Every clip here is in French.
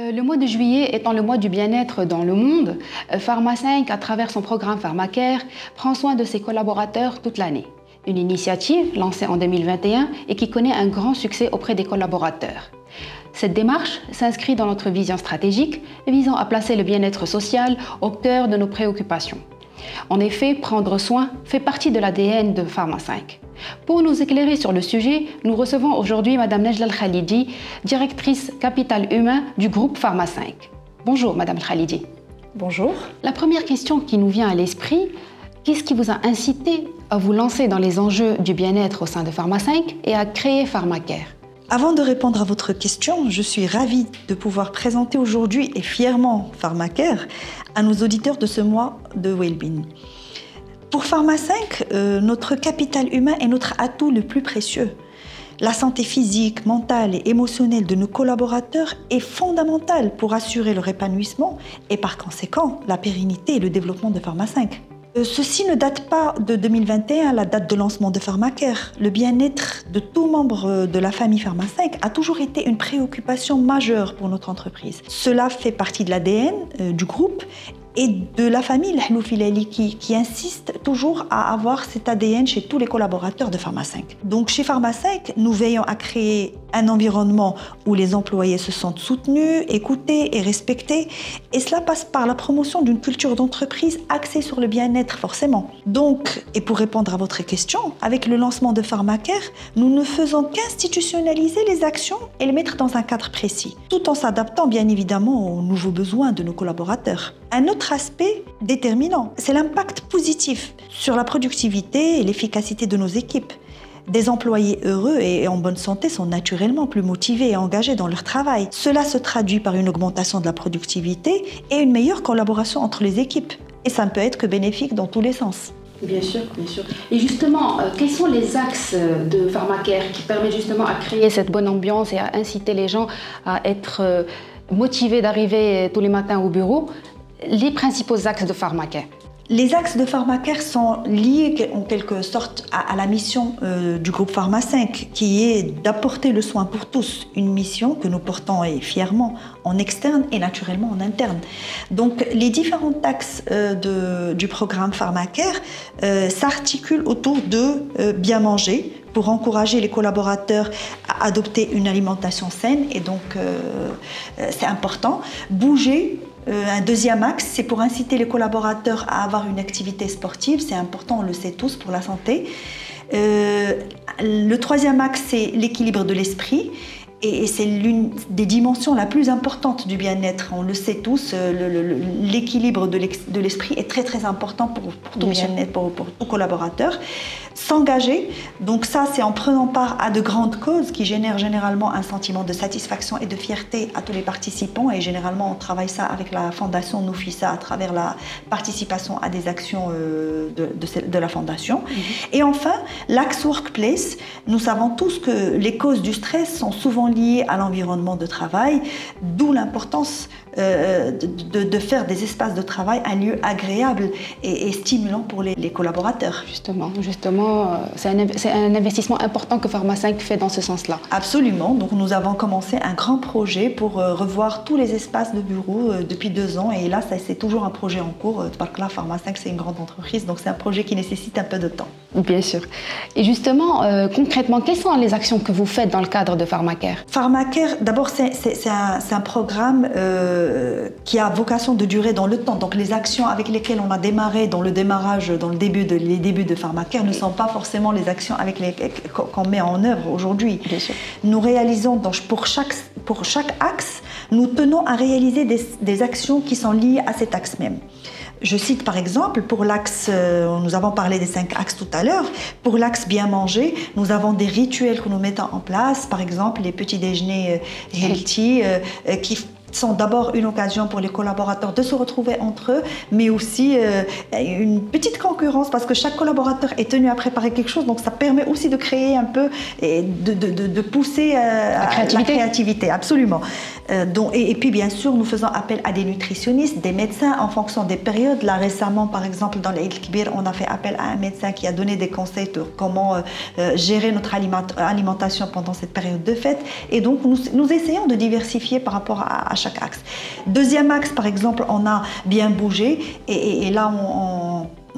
Le mois de juillet étant le mois du bien-être dans le monde, Pharma5, à travers son programme PharmaCare, prend soin de ses collaborateurs toute l'année. Une initiative lancée en 2021 et qui connaît un grand succès auprès des collaborateurs. Cette démarche s'inscrit dans notre vision stratégique visant à placer le bien-être social au cœur de nos préoccupations. En effet, prendre soin fait partie de l'ADN de Pharma5. Pour nous éclairer sur le sujet, nous recevons aujourd'hui Madame Nejla Al-Khalidi, directrice capital humain du groupe Pharma5. Bonjour Madame Al-Khalidi. Bonjour. La première question qui nous vient à l'esprit, qu'est-ce qui vous a incité à vous lancer dans les enjeux du bien-être au sein de Pharma5 et à créer PharmaCare? Avant de répondre à votre question, je suis ravie de pouvoir présenter aujourd'hui et fièrement PharmaCare à nos auditeurs de ce mois de Wellbeing. Pour Pharma5, notre capital humain est notre atout le plus précieux. La santé physique, mentale et émotionnelle de nos collaborateurs est fondamentale pour assurer leur épanouissement et par conséquent la pérennité et le développement de Pharma5. Ceci ne date pas de 2021, la date de lancement de PharmaCare. Le bien-être de tout membre de la famille Pharma5 a toujours été une préoccupation majeure pour notre entreprise. Cela fait partie de l'ADN du groupe et de la famille Lahlouf Hilali qui insiste toujours à avoir cet ADN chez tous les collaborateurs de Pharma5. Donc chez Pharma5, nous veillons à créer un environnement où les employés se sentent soutenus, écoutés et respectés. Et cela passe par la promotion d'une culture d'entreprise axée sur le bien-être forcément. Donc, et pour répondre à votre question, avec le lancement de PharmaCare, nous ne faisons qu'institutionnaliser les actions et les mettre dans un cadre précis, tout en s'adaptant bien évidemment aux nouveaux besoins de nos collaborateurs. Un autre aspect déterminant, c'est l'impact positif sur la productivité et l'efficacité de nos équipes. Des employés heureux et en bonne santé sont naturellement plus motivés et engagés dans leur travail. Cela se traduit par une augmentation de la productivité et une meilleure collaboration entre les équipes. Et ça ne peut être que bénéfique dans tous les sens. Bien sûr, bien sûr. Et justement, quels sont les axes de PharmaCare qui permettent justement à créer cette bonne ambiance et à inciter les gens à être motivés d'arriver tous les matins au bureau? Les principaux axes de PharmaCare? Les axes de PharmaCare sont liés en quelque sorte à la mission du groupe Pharma5 qui est d'apporter le soin pour tous, une mission que nous portons fièrement en externe et naturellement en interne. Donc les différents axes du programme PharmaCare s'articulent autour de bien manger pour encourager les collaborateurs à adopter une alimentation saine et donc c'est important. Bouger. Un deuxième axe, c'est pour inciter les collaborateurs à avoir une activité sportive. C'est important, on le sait tous, pour la santé. Le troisième axe, c'est l'équilibre de l'esprit. Et c'est l'une des dimensions la plus importante du bien-être. On le sait tous, l'équilibre de l'esprit est très très important pour tout bien-être, pour tout collaborateur. S'engager, donc ça c'est en prenant part à de grandes causes qui génèrent généralement un sentiment de satisfaction et de fierté à tous les participants. Et généralement on travaille ça avec la fondation Noufissa à travers la participation à des actions de la fondation. Et enfin, l'axe workplace, nous savons tous que les causes du stress sont souvent liées à l'environnement de travail, d'où l'importance de faire des espaces de travail un lieu agréable et stimulant pour les collaborateurs. Justement, c'est un investissement important que Pharma5 fait dans ce sens-là. Absolument, donc nous avons commencé un grand projet pour revoir tous les espaces de bureau depuis 2 ans et là c'est toujours un projet en cours, parce que là Pharma5 c'est une grande entreprise, donc c'est un projet qui nécessite un peu de temps. Bien sûr. Et justement, concrètement, quelles sont les actions que vous faites dans le cadre de PharmaCare? PharmaCare, d'abord c'est un programme qui a vocation de durer dans le temps. Donc les actions avec lesquelles on a démarré dans le démarrage, dans les débuts de PharmaCare ne sont pas forcément les actions avec qu'on met en œuvre aujourd'hui. Nous réalisons pour chaque axe, nous tenons à réaliser des actions qui sont liées à cet axe même. Je cite par exemple, pour l'axe, nous avons parlé des 5 axes tout à l'heure, pour l'axe bien manger, nous avons des rituels que nous mettons en place, par exemple les petits déjeuners healthy qui sont d'abord une occasion pour les collaborateurs de se retrouver entre eux, mais aussi une petite concurrence parce que chaque collaborateur est tenu à préparer quelque chose, donc ça permet aussi de créer un peu et de pousser la créativité, absolument. Et puis bien sûr, nous faisons appel à des nutritionnistes, des médecins en fonction des périodes. Là récemment, par exemple, dans l'Eid Kibir, on a fait appel à un médecin qui a donné des conseils sur comment gérer notre alimentation pendant cette période de fête. Et donc nous essayons de diversifier par rapport à chaque chaque axe. Deuxième axe, par exemple, on a bien bougé et là,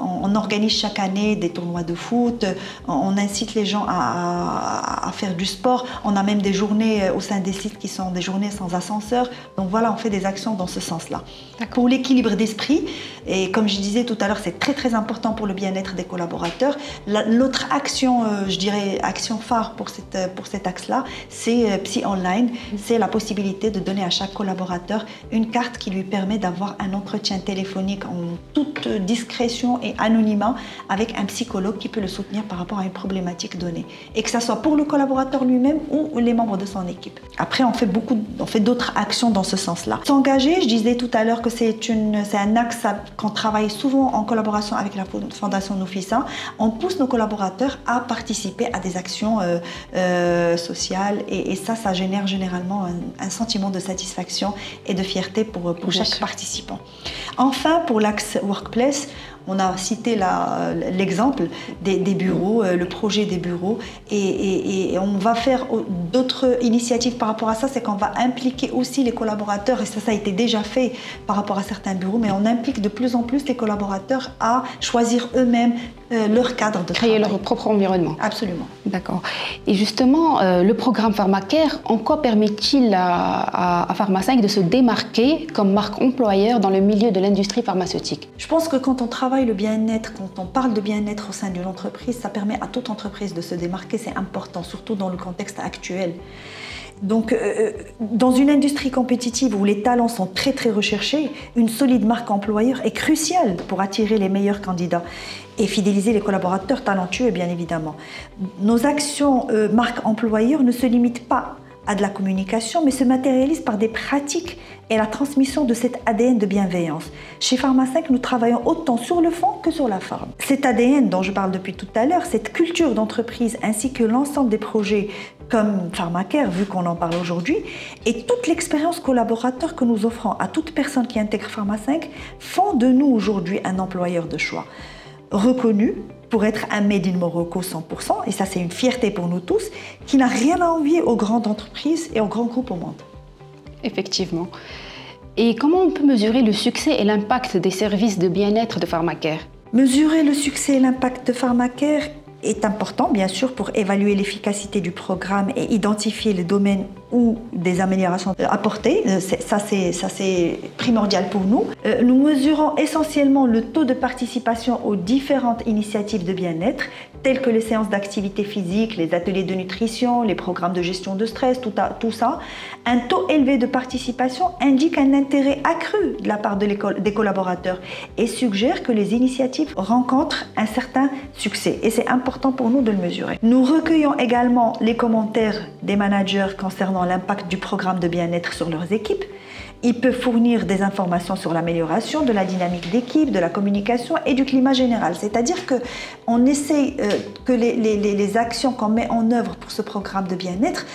on organise chaque année des tournois de foot, on incite les gens à faire du sport. On a même des journées au sein des sites qui sont des journées sans ascenseur. Donc voilà, on fait des actions dans ce sens-là. Pour l'équilibre d'esprit, et comme je disais tout à l'heure, c'est très très important pour le bien-être des collaborateurs. L'autre action, je dirais action phare pour cet axe-là, c'est Psy Online. C'est la possibilité de donner à chaque collaborateur une carte qui lui permet d'avoir un entretien téléphonique en toute discrétion et anonymat avec un psychologue qui peut le soutenir par rapport à une problématique donnée. Et que ça soit pour le collaborateur lui-même ou les membres de son équipe. Après, on fait d'autres actions dans ce sens-là. S'engager, je disais tout à l'heure que c'est un axe qu'on travaille souvent en collaboration avec la Fondation Nofisa. On pousse nos collaborateurs à participer à des actions sociales et ça génère généralement un sentiment de satisfaction et de fierté pour chaque participant. Enfin, pour l'axe Workplace, on a cité l'exemple des bureaux, le projet des bureaux et on va faire d'autres initiatives par rapport à ça, c'est qu'on va impliquer aussi les collaborateurs et ça a été déjà fait par rapport à certains bureaux, mais on implique de plus en plus les collaborateurs à choisir eux-mêmes leur cadre de travail. Créer leur propre environnement. Absolument. D'accord. Et justement, le programme PharmaCare, en quoi permet-il à Pharma5 de se démarquer comme marque employeur dans le milieu de l'industrie pharmaceutique? Je pense que quand on travaille le bien-être, quand on parle de bien-être au sein d'une entreprise, ça permet à toute entreprise de se démarquer, c'est important, surtout dans le contexte actuel. Donc, dans une industrie compétitive où les talents sont très très recherchés, une solide marque employeur est cruciale pour attirer les meilleurs candidats et fidéliser les collaborateurs talentueux, bien évidemment. Nos actions marque employeur ne se limitent pas à de la communication, mais se matérialisent par des pratiques et la transmission de cet ADN de bienveillance. Chez Pharma5, nous travaillons autant sur le fond que sur la forme. Cet ADN dont je parle depuis tout à l'heure, cette culture d'entreprise ainsi que l'ensemble des projets comme PharmaCare, vu qu'on en parle aujourd'hui, et toute l'expérience collaborateur que nous offrons à toute personne qui intègre Pharma5 font de nous aujourd'hui un employeur de choix. Reconnu pour être un Made in Morocco 100%, et ça c'est une fierté pour nous tous, qui n'a rien à envier aux grandes entreprises et aux grands groupes au monde. Effectivement. Et comment on peut mesurer le succès et l'impact des services de bien-être de PharmaCare? Mesurer le succès et l'impact de PharmaCare est important, bien sûr, pour évaluer l'efficacité du programme et identifier les domaines où des améliorations apportées. Ça, c'est primordial pour nous. Nous mesurons essentiellement le taux de participation aux différentes initiatives de bien-être, telles que les séances d'activité physique, les ateliers de nutrition, les programmes de gestion de stress, tout ça. Un taux élevé de participation indique un intérêt accru de la part des collaborateurs et suggère que les initiatives rencontrent un certain succès. Et c'est important pour nous de le mesurer. Nous recueillons également les commentaires des managers concernant l'impact du programme de bien-être sur leurs équipes. Ils peuvent fournir des informations sur l'amélioration de la dynamique d'équipe, de la communication et du climat général. C'est-à-dire qu'on essaie que les actions qu'on met en œuvre pour ce programme de bien-être,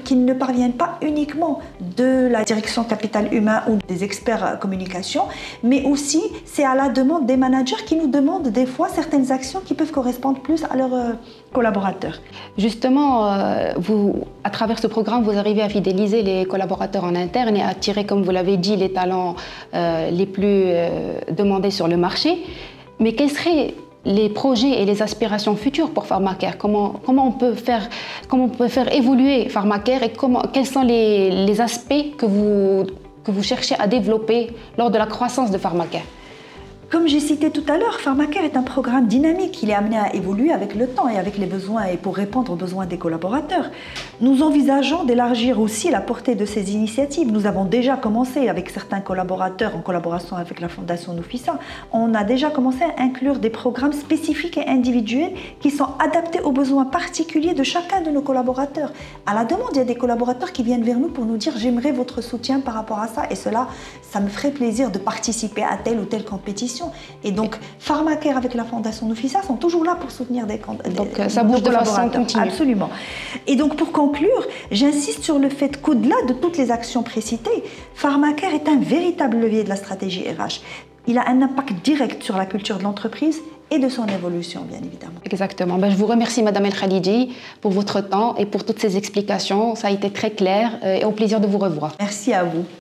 qu'ils ne parviennent pas uniquement de la direction capital humain ou des experts communication, mais aussi c'est à la demande des managers qui nous demandent des fois certaines actions qui peuvent correspondre plus à leurs collaborateurs. Justement, à travers ce programme, vous arrivez à fidéliser les collaborateurs en interne et à attirer, comme vous l'avez dit, les talents les plus demandés sur le marché. Mais quels seraient les projets et les aspirations futures pour PharmaCare? Comment on peut faire évoluer PharmaCare et quels sont les aspects que vous cherchez à développer lors de la croissance de PharmaCare? Comme j'ai cité tout à l'heure, PharmaCare est un programme dynamique. Il est amené à évoluer avec le temps et avec les besoins et pour répondre aux besoins des collaborateurs. Nous envisageons d'élargir aussi la portée de ces initiatives. Nous avons déjà commencé avec certains collaborateurs en collaboration avec la Fondation Nofisa. On a déjà commencé à inclure des programmes spécifiques et individuels qui sont adaptés aux besoins particuliers de chacun de nos collaborateurs. À la demande, il y a des collaborateurs qui viennent vers nous pour nous dire « j'aimerais votre soutien par rapport à ça et cela, ça me ferait plaisir de participer à telle ou telle compétition ». Et donc, PharmaCare avec la Fondation Nofisa sont toujours là pour soutenir des ça bouge de façon continue. Absolument. Et donc, pour conclure, j'insiste sur le fait qu'au-delà de toutes les actions précitées, PharmaCare est un véritable levier de la stratégie RH. Il a un impact direct sur la culture de l'entreprise et de son évolution, bien évidemment. Exactement. Je vous remercie, Madame El Khalidi, pour votre temps et pour toutes ces explications. Ça a été très clair et au plaisir de vous revoir. Merci à vous.